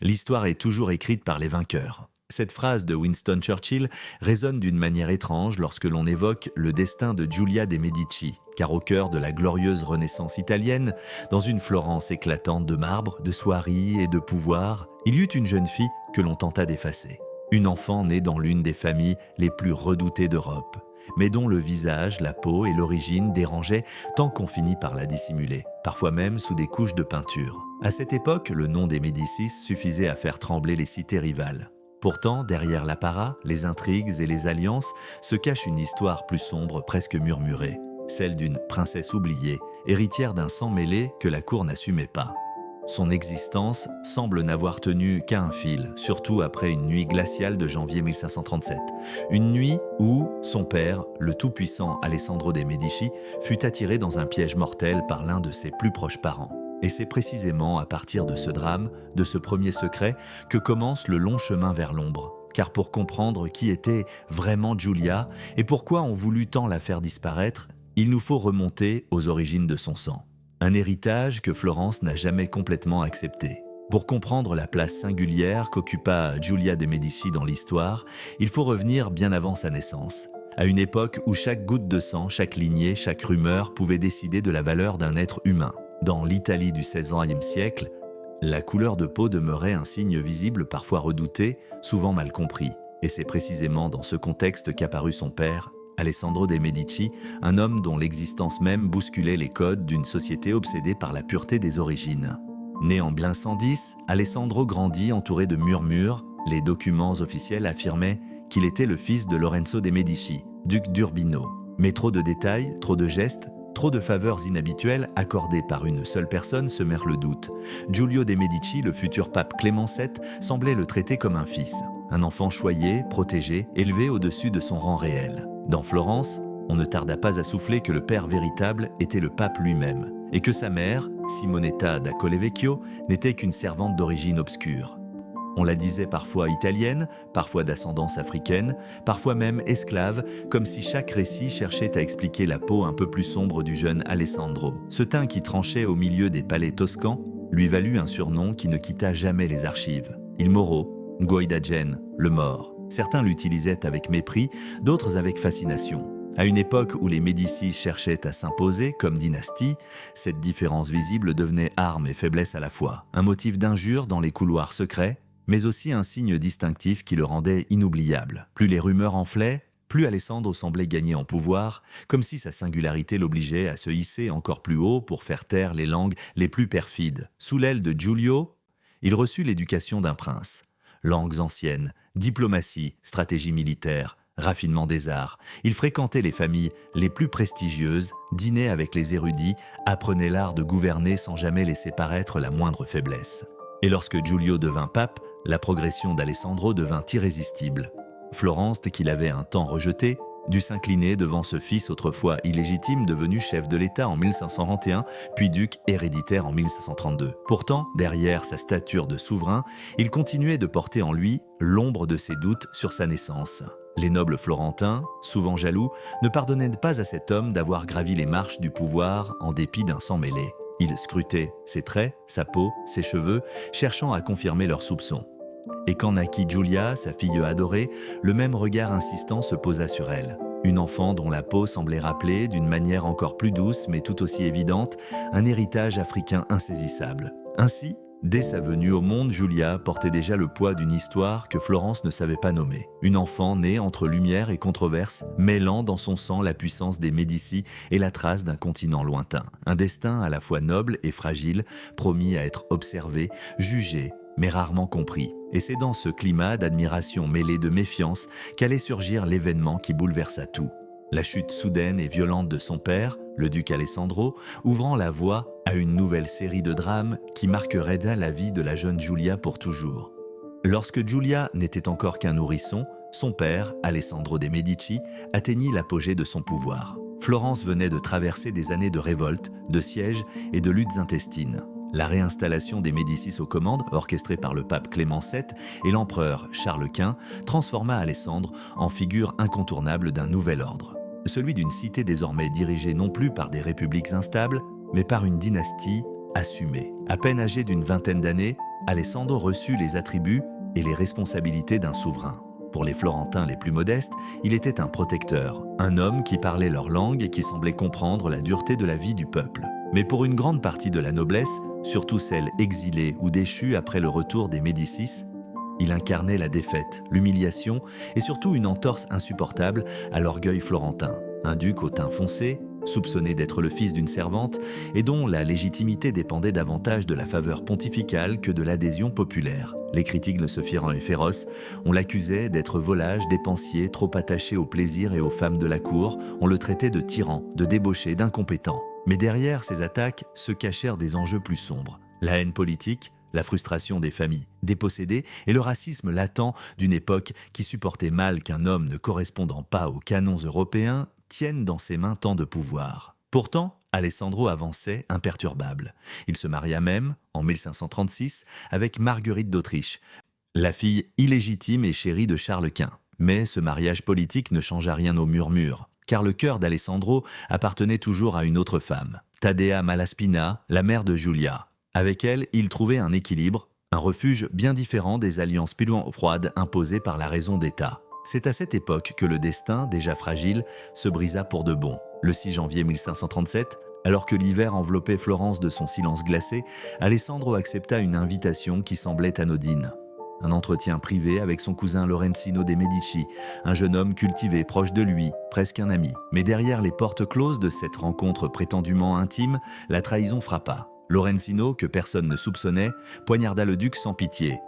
L'histoire est toujours écrite par les vainqueurs. Cette phrase de Winston Churchill résonne d'une manière étrange lorsque l'on évoque le destin de Giulia de Medici, car au cœur de la glorieuse Renaissance italienne, dans une Florence éclatante de marbre, de soieries et de pouvoir, il y eut une jeune fille que l'on tenta d'effacer. Une enfant née dans l'une des familles les plus redoutées d'Europe, mais dont le visage, la peau et l'origine dérangeaient tant qu'on finit par la dissimuler, parfois même sous des couches de peinture. À cette époque, le nom des Médicis suffisait à faire trembler les cités rivales. Pourtant, derrière l'apparat, les intrigues et les alliances se cache une histoire plus sombre, presque murmurée, celle d'une princesse oubliée, héritière d'un sang mêlé que la cour n'assumait pas. Son existence semble n'avoir tenu qu'à un fil, surtout après une nuit glaciale de janvier 1537. Une nuit où son père, le tout-puissant Alessandro de Medici, fut attiré dans un piège mortel par l'un de ses plus proches parents. Et c'est précisément à partir de ce drame, de ce premier secret, que commence le long chemin vers l'ombre. Car pour comprendre qui était vraiment Giulia et pourquoi on voulut tant la faire disparaître, il nous faut remonter aux origines de son sang. Un héritage que Florence n'a jamais complètement accepté. Pour comprendre la place singulière qu'occupa Giulia de Medici dans l'histoire, il faut revenir bien avant sa naissance, à une époque où chaque goutte de sang, chaque lignée, chaque rumeur pouvait décider de la valeur d'un être humain. Dans l'Italie du XVIe siècle, la couleur de peau demeurait un signe visible parfois redouté, souvent mal compris. Et c'est précisément dans ce contexte qu'apparut son père, Alessandro de Medici, un homme dont l'existence même bousculait les codes d'une société obsédée par la pureté des origines. Né en 1110, Alessandro grandit entouré de murmures. Les documents officiels affirmaient qu'il était le fils de Lorenzo de Medici, duc d'Urbino. Mais trop de détails, trop de gestes, trop de faveurs inhabituelles accordées par une seule personne semèrent le doute. Giulio de Medici, le futur pape Clément VII, semblait le traiter comme un fils. Un enfant choyé, protégé, élevé au-dessus de son rang réel. Dans Florence, on ne tarda pas à souffler que le père véritable était le pape lui-même, et que sa mère, Simonetta da Colevecchio, n'était qu'une servante d'origine obscure. On la disait parfois italienne, parfois d'ascendance africaine, parfois même esclave, comme si chaque récit cherchait à expliquer la peau un peu plus sombre du jeune Alessandro. Ce teint qui tranchait au milieu des palais toscans lui valut un surnom qui ne quitta jamais les archives. Il Moro, Guaidagen, le mort. Certains l'utilisaient avec mépris, d'autres avec fascination. À une époque où les Médicis cherchaient à s'imposer comme dynastie, cette différence visible devenait arme et faiblesse à la fois. Un motif d'injure dans les couloirs secrets, mais aussi un signe distinctif qui le rendait inoubliable. Plus les rumeurs enflaient, plus Alessandro semblait gagner en pouvoir, comme si sa singularité l'obligeait à se hisser encore plus haut pour faire taire les langues les plus perfides. Sous l'aile de Giulio, il reçut l'éducation d'un prince. Langues anciennes, diplomatie, stratégie militaire, raffinement des arts. Il fréquentait les familles les plus prestigieuses, dînait avec les érudits, apprenait l'art de gouverner sans jamais laisser paraître la moindre faiblesse. Et lorsque Giulio devint pape, la progression d'Alessandro devint irrésistible. Florence, qu'il avait un temps rejeté, dut s'incliner devant ce fils autrefois illégitime devenu chef de l'État en 1531, puis duc héréditaire en 1532. Pourtant, derrière sa stature de souverain, il continuait de porter en lui l'ombre de ses doutes sur sa naissance. Les nobles florentins, souvent jaloux, ne pardonnaient pas à cet homme d'avoir gravi les marches du pouvoir en dépit d'un sang mêlé. Ils scrutaient ses traits, sa peau, ses cheveux, cherchant à confirmer leurs soupçons. Et quand naquit Giulia, sa fille adorée, le même regard insistant se posa sur elle. Une enfant dont la peau semblait rappeler, d'une manière encore plus douce mais tout aussi évidente, un héritage africain insaisissable. Ainsi, dès sa venue au monde, Giulia portait déjà le poids d'une histoire que Florence ne savait pas nommer. Une enfant née entre lumière et controverse, mêlant dans son sang la puissance des Médicis et la trace d'un continent lointain. Un destin à la fois noble et fragile, promis à être observé, jugé, mais rarement compris. Et c'est dans ce climat d'admiration mêlée de méfiance qu'allait surgir l'événement qui bouleversa tout. La chute soudaine et violente de son père, le duc Alessandro, ouvrant la voie à une nouvelle série de drames qui marquerait la vie de la jeune Giulia pour toujours. Lorsque Giulia n'était encore qu'un nourrisson, son père, Alessandro de Medici, atteignit l'apogée de son pouvoir. Florence venait de traverser des années de révoltes, de sièges et de luttes intestines. La réinstallation des Médicis aux commandes, orchestrée par le pape Clément VII et l'empereur Charles Quint, transforma Alessandre en figure incontournable d'un nouvel ordre. Celui d'une cité désormais dirigée non plus par des républiques instables, mais par une dynastie assumée. À peine âgé d'une vingtaine d'années, Alessandro reçut les attributs et les responsabilités d'un souverain. Pour les Florentins les plus modestes, il était un protecteur, un homme qui parlait leur langue et qui semblait comprendre la dureté de la vie du peuple. Mais pour une grande partie de la noblesse, surtout celle exilée ou déchue après le retour des Médicis, il incarnait la défaite, l'humiliation et surtout une entorse insupportable à l'orgueil florentin. Un duc au teint foncé, soupçonné d'être le fils d'une servante et dont la légitimité dépendait davantage de la faveur pontificale que de l'adhésion populaire. Les critiques ne se firent en féroces, on l'accusait d'être volage, dépensier, trop attaché au plaisir et aux femmes de la cour, on le traitait de tyran, de débauché, d'incompétent. Mais derrière ces attaques se cachèrent des enjeux plus sombres. La haine politique, la frustration des familles dépossédées et le racisme latent d'une époque qui supportait mal qu'un homme ne correspondant pas aux canons européens tienne dans ses mains tant de pouvoir. Pourtant, Alessandro avançait imperturbable. Il se maria même, en 1536, avec Marguerite d'Autriche, la fille illégitime et chérie de Charles Quint. Mais ce mariage politique ne changea rien aux murmures, car le cœur d'Alessandro appartenait toujours à une autre femme, Taddea Malaspina, la mère de Giulia. Avec elle, il trouvait un équilibre, un refuge bien différent des alliances pilon-froides imposées par la raison d'État. C'est à cette époque que le destin, déjà fragile, se brisa pour de bon. Le 6 janvier 1537, alors que l'hiver enveloppait Florence de son silence glacé, Alessandro accepta une invitation qui semblait anodine. Un entretien privé avec son cousin Lorenzino de' Medici, un jeune homme cultivé, proche de lui, presque un ami. Mais derrière les portes closes de cette rencontre prétendument intime, la trahison frappa. Lorenzino, que personne ne soupçonnait, poignarda le duc sans pitié,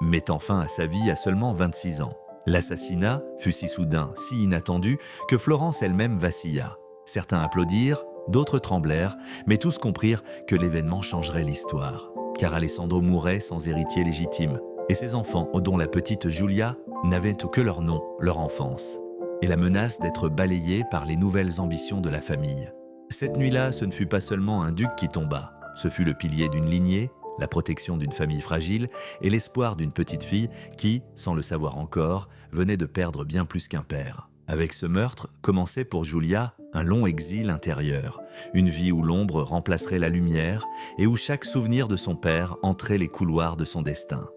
mettant fin à sa vie à seulement 26 ans. L'assassinat fut si soudain, si inattendu, que Florence elle-même vacilla. Certains applaudirent, d'autres tremblèrent, mais tous comprirent que l'événement changerait l'histoire. Car Alessandro mourait sans héritier légitime, et ses enfants, dont la petite Giulia, n'avaient que leur nom, leur enfance, et la menace d'être balayés par les nouvelles ambitions de la famille. Cette nuit-là, ce ne fut pas seulement un duc qui tomba, ce fut le pilier d'une lignée, la protection d'une famille fragile et l'espoir d'une petite fille qui, sans le savoir encore, venait de perdre bien plus qu'un père. Avec ce meurtre, commençait pour Giulia un long exil intérieur, une vie où l'ombre remplacerait la lumière et où chaque souvenir de son père entrait les couloirs de son destin.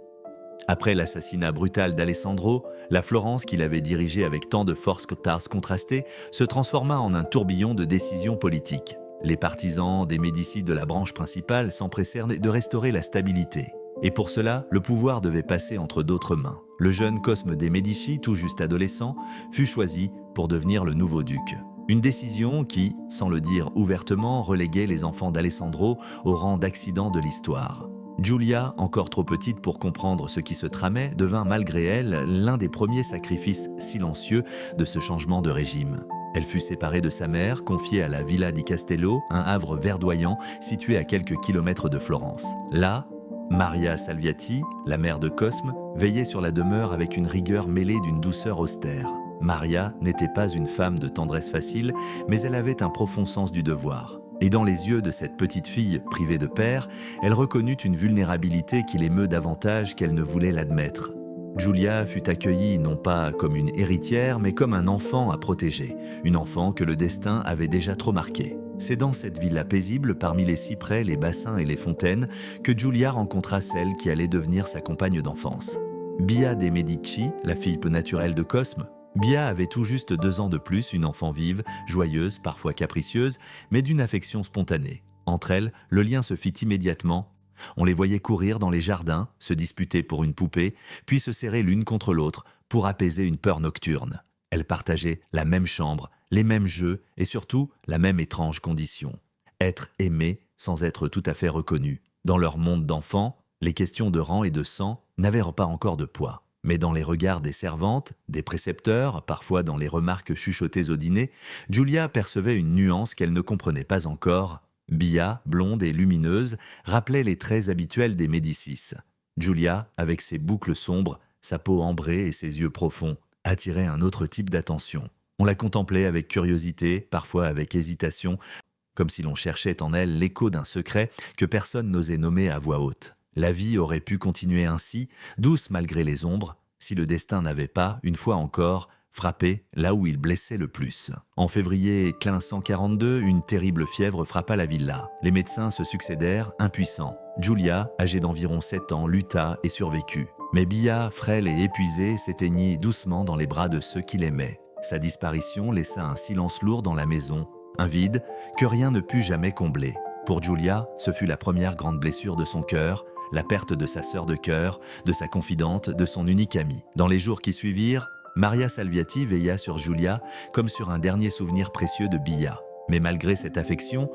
Après l'assassinat brutal d'Alessandro, la Florence qu'il avait dirigée avec tant de force contrastée se transforma en un tourbillon de décisions politiques. Les partisans des Médicis de la branche principale s'empressèrent de restaurer la stabilité. Et pour cela, le pouvoir devait passer entre d'autres mains. Le jeune Cosme de' Medici, tout juste adolescent, fut choisi pour devenir le nouveau duc. Une décision qui, sans le dire ouvertement, reléguait les enfants d'Alessandro au rang d'accident de l'histoire. Giulia, encore trop petite pour comprendre ce qui se tramait, devint malgré elle l'un des premiers sacrifices silencieux de ce changement de régime. Elle fut séparée de sa mère, confiée à la Villa di Castello, un havre verdoyant situé à quelques kilomètres de Florence. Là, Maria Salviati, la mère de Cosme, veillait sur la demeure avec une rigueur mêlée d'une douceur austère. Maria n'était pas une femme de tendresse facile, mais elle avait un profond sens du devoir. Et dans les yeux de cette petite fille privée de père, elle reconnut une vulnérabilité qui l'émeut davantage qu'elle ne voulait l'admettre. Giulia fut accueillie non pas comme une héritière, mais comme un enfant à protéger, une enfant que le destin avait déjà trop marquée. C'est dans cette villa paisible, parmi les cyprès, les bassins et les fontaines, que Giulia rencontra celle qui allait devenir sa compagne d'enfance. Bia de' Medici, la fille peu naturelle de Cosme. Bia avait tout juste 2 ans de plus, une enfant vive, joyeuse, parfois capricieuse, mais d'une affection spontanée. Entre elles, le lien se fit immédiatement. On les voyait courir dans les jardins, se disputer pour une poupée, puis se serrer l'une contre l'autre pour apaiser une peur nocturne. Elles partageaient la même chambre, les mêmes jeux et surtout la même étrange condition. Être aimé sans être tout à fait reconnu. Dans leur monde d'enfants, les questions de rang et de sang n'avaient pas encore de poids. Mais dans les regards des servantes, des précepteurs, parfois dans les remarques chuchotées au dîner, Giulia percevait une nuance qu'elle ne comprenait pas encore. Bia, blonde et lumineuse, rappelait les traits habituels des Médicis. Giulia, avec ses boucles sombres, sa peau ambrée et ses yeux profonds, attirait un autre type d'attention. On la contemplait avec curiosité, parfois avec hésitation, comme si l'on cherchait en elle l'écho d'un secret que personne n'osait nommer à voix haute. La vie aurait pu continuer ainsi, douce malgré les ombres, si le destin n'avait pas, une fois encore, frappé là où il blessait le plus. En février 1542, une terrible fièvre frappa la villa. Les médecins se succédèrent, impuissants. Giulia, âgée d'environ 7 ans, lutta et survécut. Mais Bia, frêle et épuisée, s'éteignit doucement dans les bras de ceux qui l'aimaient. Sa disparition laissa un silence lourd dans la maison, un vide que rien ne put jamais combler. Pour Giulia, ce fut la première grande blessure de son cœur, la perte de sa sœur de cœur, de sa confidente, de son unique amie. Dans les jours qui suivirent, Maria Salviati veilla sur Giulia comme sur un dernier souvenir précieux de Bia. Mais malgré cette affection,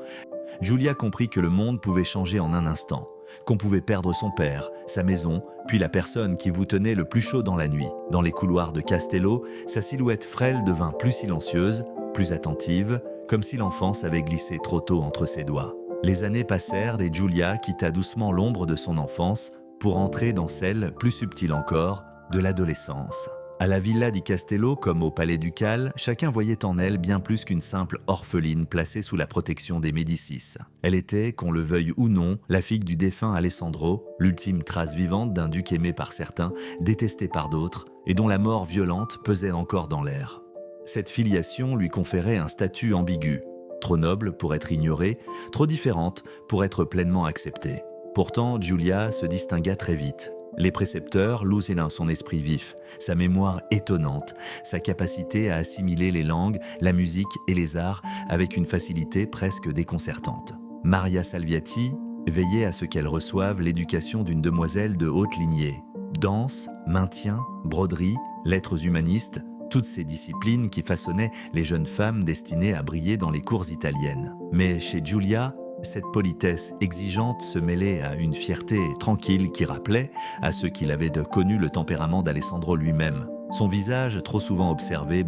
Giulia comprit que le monde pouvait changer en un instant, qu'on pouvait perdre son père, sa maison, puis la personne qui vous tenait le plus chaud dans la nuit. Dans les couloirs de Castello, sa silhouette frêle devint plus silencieuse, plus attentive, comme si l'enfance avait glissé trop tôt entre ses doigts. Les années passèrent et Giulia quitta doucement l'ombre de son enfance pour entrer dans celle, plus subtile encore, de l'adolescence. À la Villa di Castello, comme au Palais ducal, chacun voyait en elle bien plus qu'une simple orpheline placée sous la protection des Médicis. Elle était, qu'on le veuille ou non, la fille du défunt Alessandro, l'ultime trace vivante d'un duc aimé par certains, détesté par d'autres, et dont la mort violente pesait encore dans l'air. Cette filiation lui conférait un statut ambigu, trop noble pour être ignorée, trop différente pour être pleinement acceptée. Pourtant, Giulia se distingua très vite. Les précepteurs louaient son esprit vif, sa mémoire étonnante, sa capacité à assimiler les langues, la musique et les arts avec une facilité presque déconcertante. Maria Salviati veillait à ce qu'elle reçoive l'éducation d'une demoiselle de haute lignée. Danse, maintien, broderie, lettres humanistes, toutes ces disciplines qui façonnaient les jeunes femmes destinées à briller dans les cours italiennes. Mais chez Giulia, cette politesse exigeante se mêlait à une fierté tranquille qui rappelait, à ceux qui l'avaient connu, le tempérament d'Alessandro lui-même. Son visage, trop souvent observé,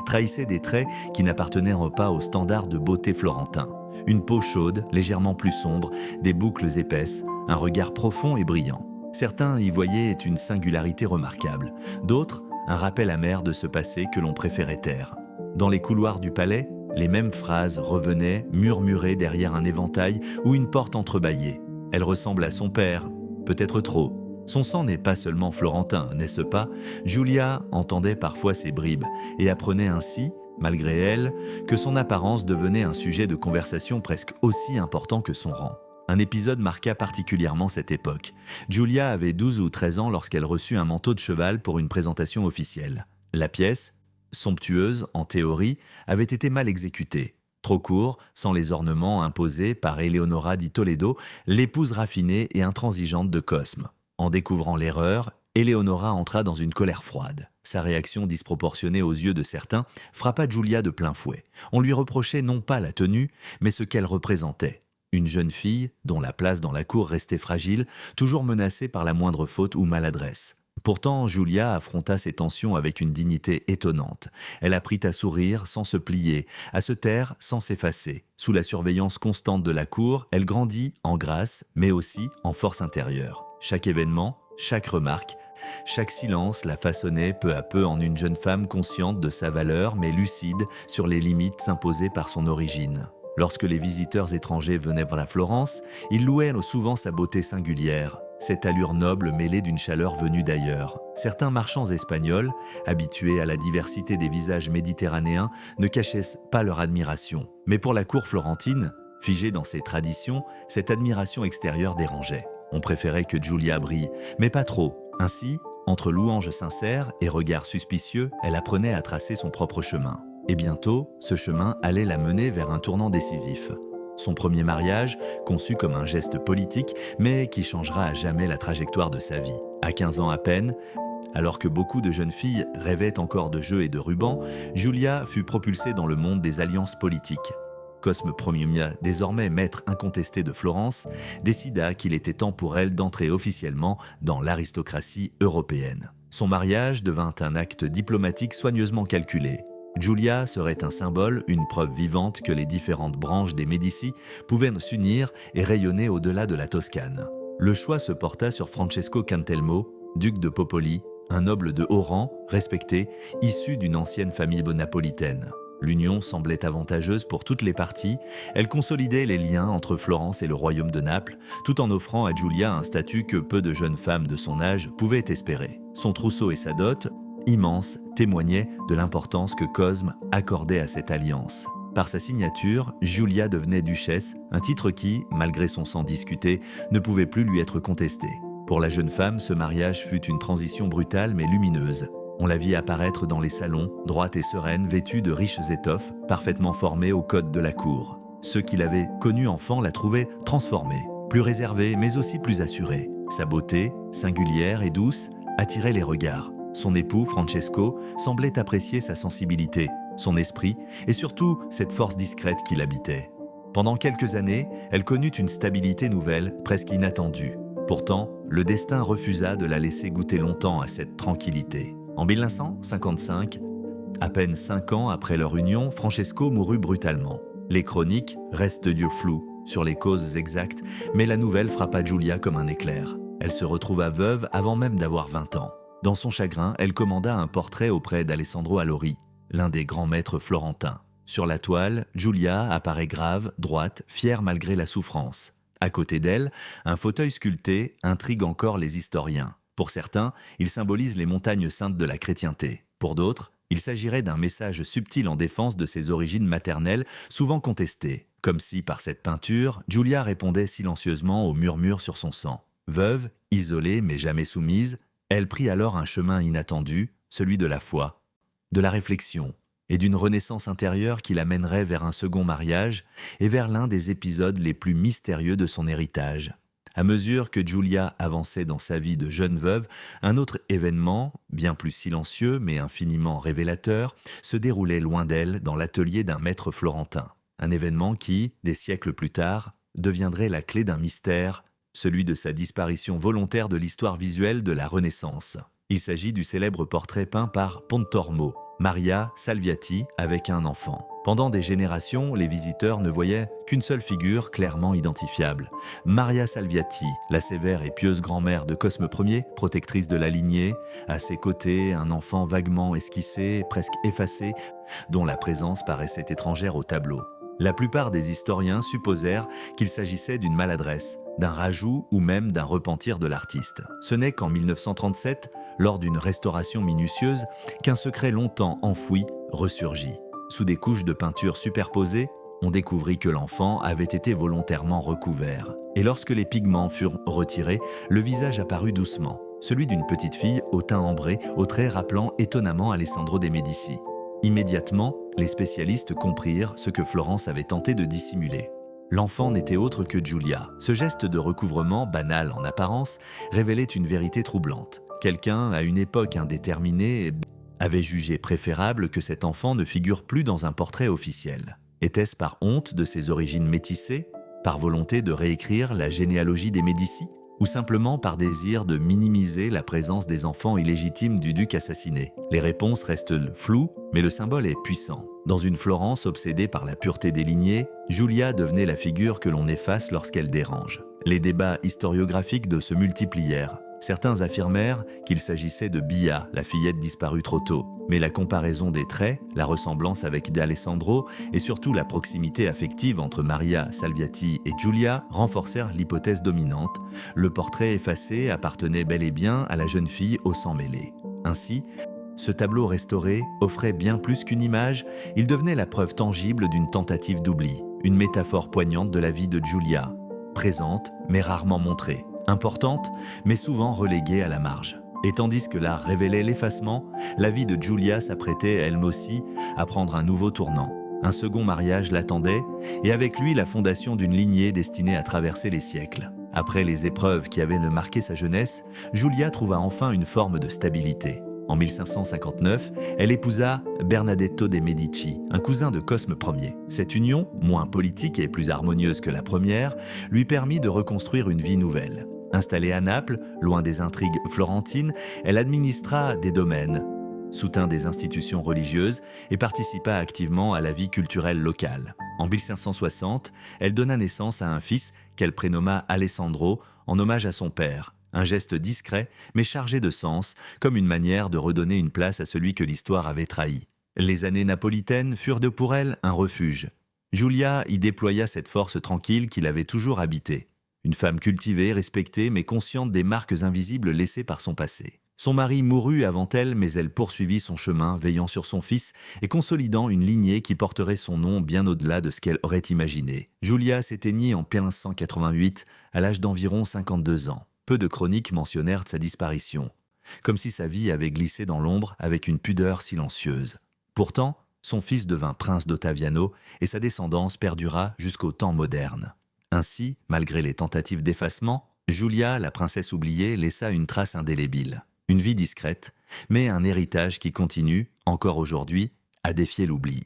trahissait des traits qui n'appartenaient pas au standard de beauté florentin. Une peau chaude, légèrement plus sombre, des boucles épaisses, un regard profond et brillant. Certains y voyaient une singularité remarquable, d'autres, un rappel amer de ce passé que l'on préférait taire. Dans les couloirs du palais, les mêmes phrases revenaient, murmurées derrière un éventail ou une porte entrebâillée. Elle ressemble à son père, peut-être trop. Son sang n'est pas seulement florentin, n'est-ce pas? Giulia entendait parfois ces bribes et apprenait ainsi, malgré elle, que son apparence devenait un sujet de conversation presque aussi important que son rang. Un épisode marqua particulièrement cette époque. Giulia avait 12 ou 13 ans lorsqu'elle reçut un manteau de cheval pour une présentation officielle. La pièce, somptueuse en théorie, avait été mal exécutée. Trop court, sans les ornements imposés par Eleonora di Toledo, l'épouse raffinée et intransigeante de Cosme. En découvrant l'erreur, Eleonora entra dans une colère froide. Sa réaction disproportionnée aux yeux de certains frappa Giulia de plein fouet. On lui reprochait non pas la tenue, mais ce qu'elle représentait. Une jeune fille dont la place dans la cour restait fragile, toujours menacée par la moindre faute ou maladresse. Pourtant, Giulia affronta ces tensions avec une dignité étonnante. Elle apprit à sourire sans se plier, à se taire sans s'effacer. Sous la surveillance constante de la cour, elle grandit en grâce, mais aussi en force intérieure. Chaque événement, chaque remarque, chaque silence la façonnait peu à peu en une jeune femme consciente de sa valeur, mais lucide sur les limites imposées par son origine. Lorsque les visiteurs étrangers venaient vers la Florence, ils louaient souvent sa beauté singulière, cette allure noble mêlée d'une chaleur venue d'ailleurs. Certains marchands espagnols, habitués à la diversité des visages méditerranéens, ne cachaient pas leur admiration. Mais pour la cour florentine, figée dans ses traditions, cette admiration extérieure dérangeait. On préférait que Giulia brille, mais pas trop. Ainsi, entre louanges sincères et regards suspicieux, elle apprenait à tracer son propre chemin. Et bientôt, ce chemin allait la mener vers un tournant décisif. Son premier mariage, conçu comme un geste politique, mais qui changera à jamais la trajectoire de sa vie. À 15 ans à peine, alors que beaucoup de jeunes filles rêvaient encore de jeux et de rubans, Giulia fut propulsée dans le monde des alliances politiques. Cosme Ier, désormais maître incontesté de Florence, décida qu'il était temps pour elle d'entrer officiellement dans l'aristocratie européenne. Son mariage devint un acte diplomatique soigneusement calculé. Giulia serait un symbole, une preuve vivante que les différentes branches des Médicis pouvaient s'unir et rayonner au-delà de la Toscane. Le choix se porta sur Francesco Cantelmo, duc de Popoli, un noble de haut rang, respecté, issu d'une ancienne famille napolitaine. L'union semblait avantageuse pour toutes les parties, elle consolidait les liens entre Florence et le royaume de Naples, tout en offrant à Giulia un statut que peu de jeunes femmes de son âge pouvaient espérer. Son trousseau et sa dot, immense, témoignaient de l'importance que Cosme accordait à cette alliance. Par sa signature, Giulia devenait duchesse, un titre qui, malgré son sang discuté, ne pouvait plus lui être contesté. Pour la jeune femme, ce mariage fut une transition brutale mais lumineuse. On la vit apparaître dans les salons, droite et sereine, vêtue de riches étoffes, parfaitement formée au code de la cour. Ceux qui l'avaient connue enfant la trouvaient transformée, plus réservée mais aussi plus assurée. Sa beauté, singulière et douce, attirait les regards. Son époux, Francesco, semblait apprécier sa sensibilité, son esprit et surtout cette force discrète qui l'habitait. Pendant quelques années, elle connut une stabilité nouvelle, presque inattendue. Pourtant, le destin refusa de la laisser goûter longtemps à cette tranquillité. En 1955, à peine 5 ans après leur union, Francesco mourut brutalement. Les chroniques restent du flou sur les causes exactes, mais la nouvelle frappa Giulia comme un éclair. Elle se retrouva veuve avant même d'avoir 20 ans. Dans son chagrin, elle commanda un portrait auprès d'Alessandro Allori, l'un des grands maîtres florentins. Sur la toile, Giulia apparaît grave, droite, fière malgré la souffrance. À côté d'elle, un fauteuil sculpté intrigue encore les historiens. Pour certains, il symbolise les montagnes saintes de la chrétienté. Pour d'autres, il s'agirait d'un message subtil en défense de ses origines maternelles, souvent contestées. Comme si, par cette peinture, Giulia répondait silencieusement aux murmures sur son sang. Veuve, isolée mais jamais soumise, elle prit alors un chemin inattendu, celui de la foi, de la réflexion et d'une renaissance intérieure qui l'amènerait vers un second mariage et vers l'un des épisodes les plus mystérieux de son héritage. À mesure que Giulia avançait dans sa vie de jeune veuve, un autre événement, bien plus silencieux mais infiniment révélateur, se déroulait loin d'elle dans l'atelier d'un maître florentin. Un événement qui, des siècles plus tard, deviendrait la clé d'un mystère, celui de sa disparition volontaire de l'histoire visuelle de la Renaissance. Il s'agit du célèbre portrait peint par Pontormo, Maria Salviati avec un enfant. Pendant des générations, les visiteurs ne voyaient qu'une seule figure clairement identifiable. Maria Salviati, la sévère et pieuse grand-mère de Cosme Ier, protectrice de la lignée, à ses côtés un enfant vaguement esquissé, presque effacé, dont la présence paraissait étrangère au tableau. La plupart des historiens supposèrent qu'il s'agissait d'une maladresse, d'un rajout ou même d'un repentir de l'artiste. Ce n'est qu'en 1937, lors d'une restauration minutieuse, qu'un secret longtemps enfoui ressurgit. Sous des couches de peinture superposées, on découvrit que l'enfant avait été volontairement recouvert. Et lorsque les pigments furent retirés, le visage apparut doucement, celui d'une petite fille au teint ambré, aux traits rappelant étonnamment Alessandro de Médicis. Immédiatement, les spécialistes comprirent ce que Florence avait tenté de dissimuler. L'enfant n'était autre que Giulia. Ce geste de recouvrement, banal en apparence, révélait une vérité troublante. Quelqu'un, à une époque indéterminée, avait jugé préférable que cet enfant ne figure plus dans un portrait officiel. Était-ce par honte de ses origines métissées, par volonté de réécrire la généalogie des Médicis, ou simplement par désir de minimiser la présence des enfants illégitimes du duc assassiné? Les réponses restent floues, mais le symbole est puissant. Dans une Florence obsédée par la pureté des lignées, Giulia devenait la figure que l'on efface lorsqu'elle dérange. Les débats historiographiques se multiplièrent. Certains affirmèrent qu'il s'agissait de Bia, la fillette disparue trop tôt. Mais la comparaison des traits, la ressemblance avec D'Alessandro et surtout la proximité affective entre Maria Salviati et Giulia renforcèrent l'hypothèse dominante. Le portrait effacé appartenait bel et bien à la jeune fille au sang mêlé. Ainsi, ce tableau restauré offrait bien plus qu'une image, il devenait la preuve tangible d'une tentative d'oubli, une métaphore poignante de la vie de Giulia, présente mais rarement montrée. Importante, mais souvent reléguée à la marge. Et tandis que l'art révélait l'effacement, la vie de Giulia s'apprêtait, elle aussi, à prendre un nouveau tournant. Un second mariage l'attendait, et avec lui la fondation d'une lignée destinée à traverser les siècles. Après les épreuves qui avaient marqué sa jeunesse, Giulia trouva enfin une forme de stabilité. En 1559, elle épousa Bernardetto de Medici, un cousin de Cosme Ier. Cette union, moins politique et plus harmonieuse que la première, lui permit de reconstruire une vie nouvelle. Installée à Naples, loin des intrigues florentines, elle administra des domaines, soutint des institutions religieuses et participa activement à la vie culturelle locale. En 1560, elle donna naissance à un fils qu'elle prénomma Alessandro en hommage à son père. Un geste discret mais chargé de sens, comme une manière de redonner une place à celui que l'histoire avait trahi. Les années napolitaines furent pour elle un refuge. Giulia y déploya cette force tranquille qui l'avait toujours habitée. Une femme cultivée, respectée, mais consciente des marques invisibles laissées par son passé. Son mari mourut avant elle, mais elle poursuivit son chemin, veillant sur son fils et consolidant une lignée qui porterait son nom bien au-delà de ce qu'elle aurait imaginé. Julia s'éteignit en 1588, à l'âge d'environ 52 ans. Peu de chroniques mentionnèrent sa disparition, comme si sa vie avait glissé dans l'ombre avec une pudeur silencieuse. Pourtant, son fils devint prince d'Ottaviano et sa descendance perdura jusqu'au temps moderne. Ainsi, malgré les tentatives d'effacement, Julia, la princesse oubliée, laissa une trace indélébile. Une vie discrète, mais un héritage qui continue, encore aujourd'hui, à défier l'oubli.